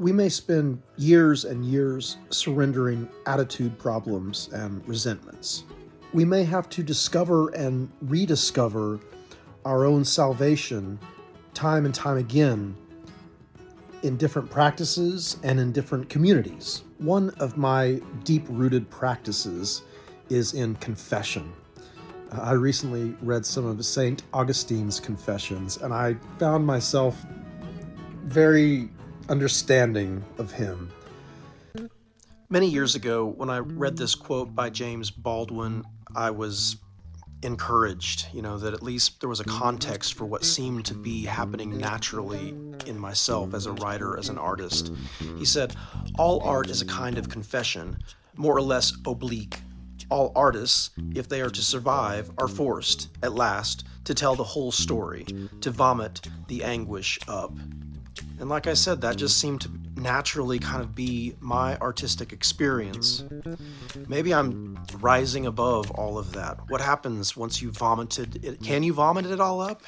We may spend years and years surrendering attitude problems and resentments. We may have to discover and rediscover our own salvation time and time again in different practices and in different communities. One of my deep-rooted practices is in confession. I recently read some of St. Augustine's Confessions, and I found myself very understanding of him. Many years ago, when I read this quote by James Baldwin, I was encouraged, that at least there was a context for what seemed to be happening naturally in myself as a writer, as an artist. He said, "All art is a kind of confession, more or less oblique. All artists, if they are to survive, are forced, at last, to tell the whole story, to vomit the anguish up." And like I said, that just seemed to naturally kind of be my artistic experience. Maybe I'm rising above all of that. What happens once you've vomited it? Can you vomit it all up?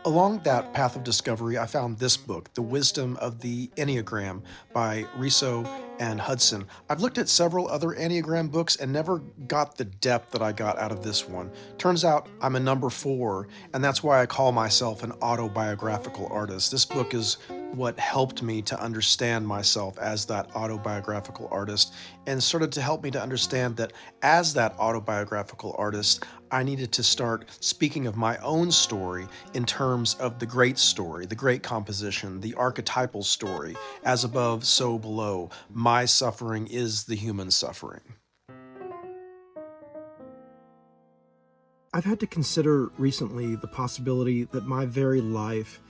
Along that path of discovery, I found this book, The Wisdom of the Enneagram by Riso and Hudson. I've looked at several other Enneagram books and never got the depth that I got out of this one. Turns out I'm a number 4, and that's why I call myself an autobiographical artist. This book is what helped me to understand myself as that autobiographical artist, and sort of to help me to understand that as that autobiographical artist, I needed to start speaking of my own story in terms of the great story, the great composition, the archetypal story, as above, so below. My suffering is the human suffering. I've had to consider recently the possibility that my very life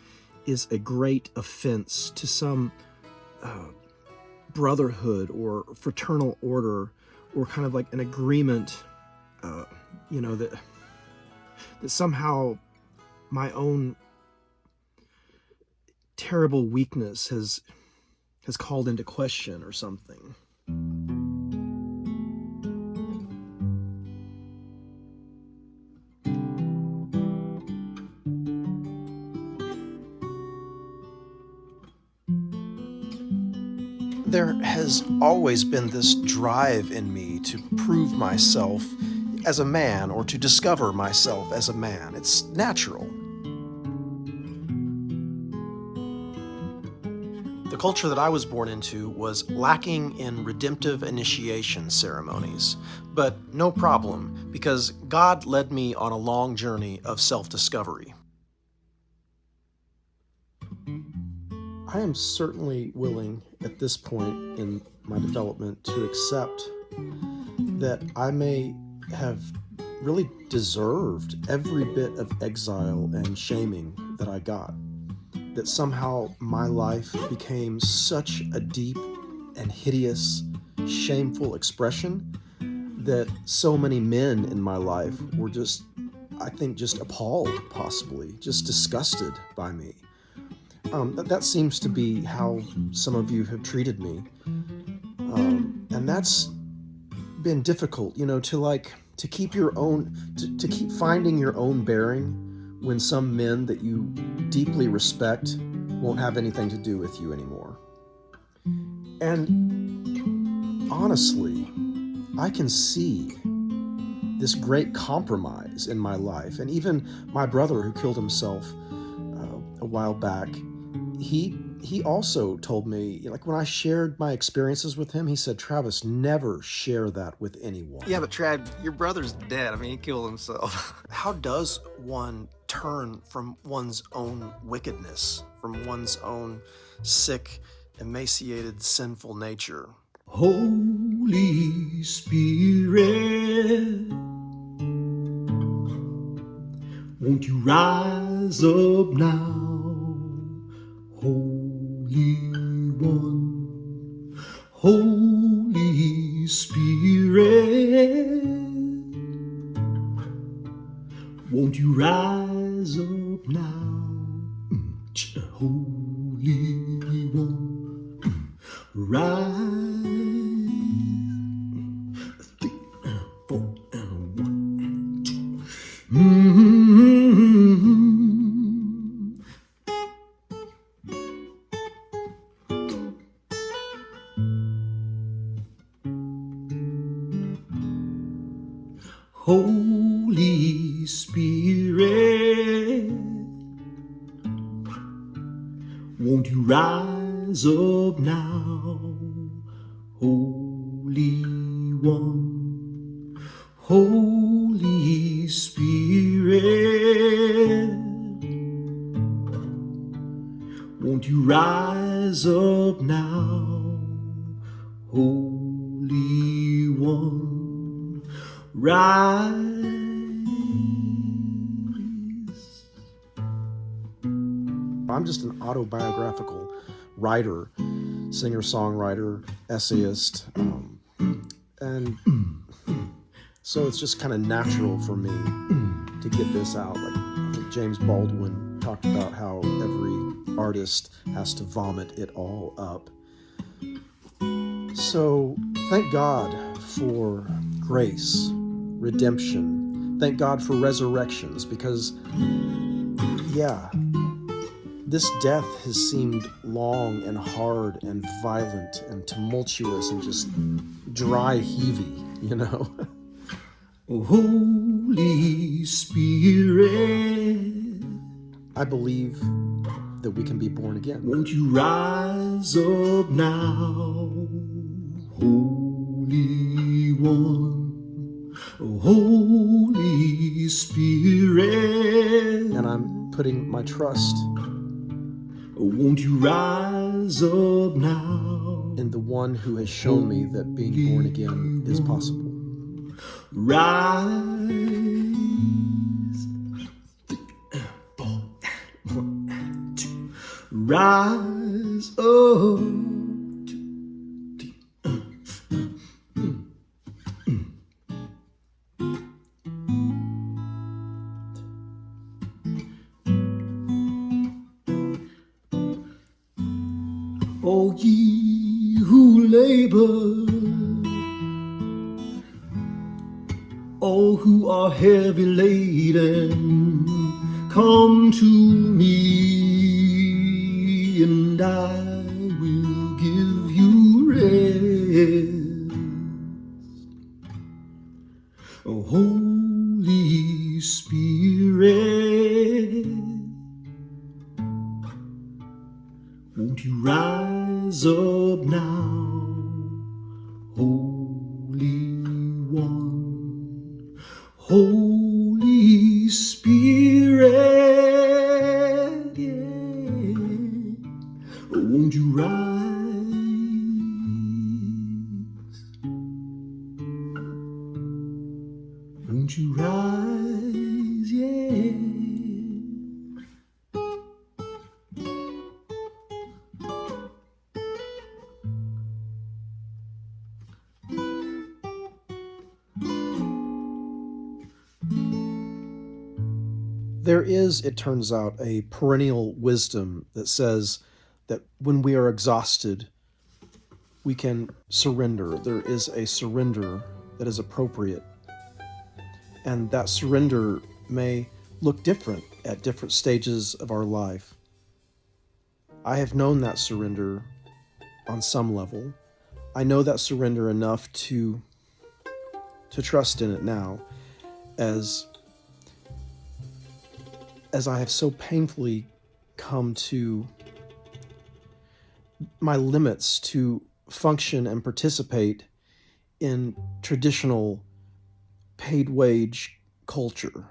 is a great offense to some brotherhood or fraternal order, or kind of like an agreement, that somehow my own terrible weakness has called into question or something. There has always been this drive in me to prove myself as a man, or to discover myself as a man. It's natural. The culture that I was born into was lacking in redemptive initiation ceremonies, but no problem, because God led me on a long journey of self-discovery. I am certainly willing at this point in my development to accept that I may have really deserved every bit of exile and shaming that I got. That somehow my life became such a deep and hideous, shameful expression that so many men in my life were just appalled, possibly, just disgusted by me. That seems to be how some of you have treated me. And that's been difficult, to keep to keep finding your own bearing when some men that you deeply respect won't have anything to do with you anymore. And honestly, I can see this great compromise in my life. And even my brother, who killed himself a while back, he also told me, when I shared my experiences with him, he said, "Travis, never share that with anyone." Yeah, but Trad, your brother's dead. He killed himself. How does one turn from one's own wickedness, from one's own sick, emaciated, sinful nature? Holy Spirit, won't you rise up now? Holy One, Holy Spirit, won't you rise up now? Holy One, rise. 3, 4, and 1, 2. Holy Spirit, won't you rise up now? Holy One, Holy Spirit, won't you rise up now? Holy One, rise. I'm just an autobiographical writer, singer-songwriter, essayist, and so it's just kind of natural for me to get this out. Like I think James Baldwin talked about how every artist has to vomit it all up. So thank God for grace, redemption. Thank God for resurrections, because this death has seemed long and hard and violent and tumultuous and just dry heavy, you know? Holy Spirit, I believe that we can be born again. won't you rise up now? Holy One, Holy Spirit, And I'm putting my trust won't you rise up now? in the one who has shown me that being born again is possible. Rise. Rise up. O ye who labor, all who are heavy laden, come to me, and I will give you rest. O Holy Spirit, won't you rise up now? Holy One, Holy Spirit, yeah. Won't you rise? Won't you rise, yeah. There is, it turns out, a perennial wisdom that says that when we are exhausted, we can surrender. There is a surrender that is appropriate. And that surrender may look different at different stages of our life. I have known that surrender on some level. I know that surrender enough to trust in it now, as I have so painfully come to my limits to function and participate in traditional paid wage culture.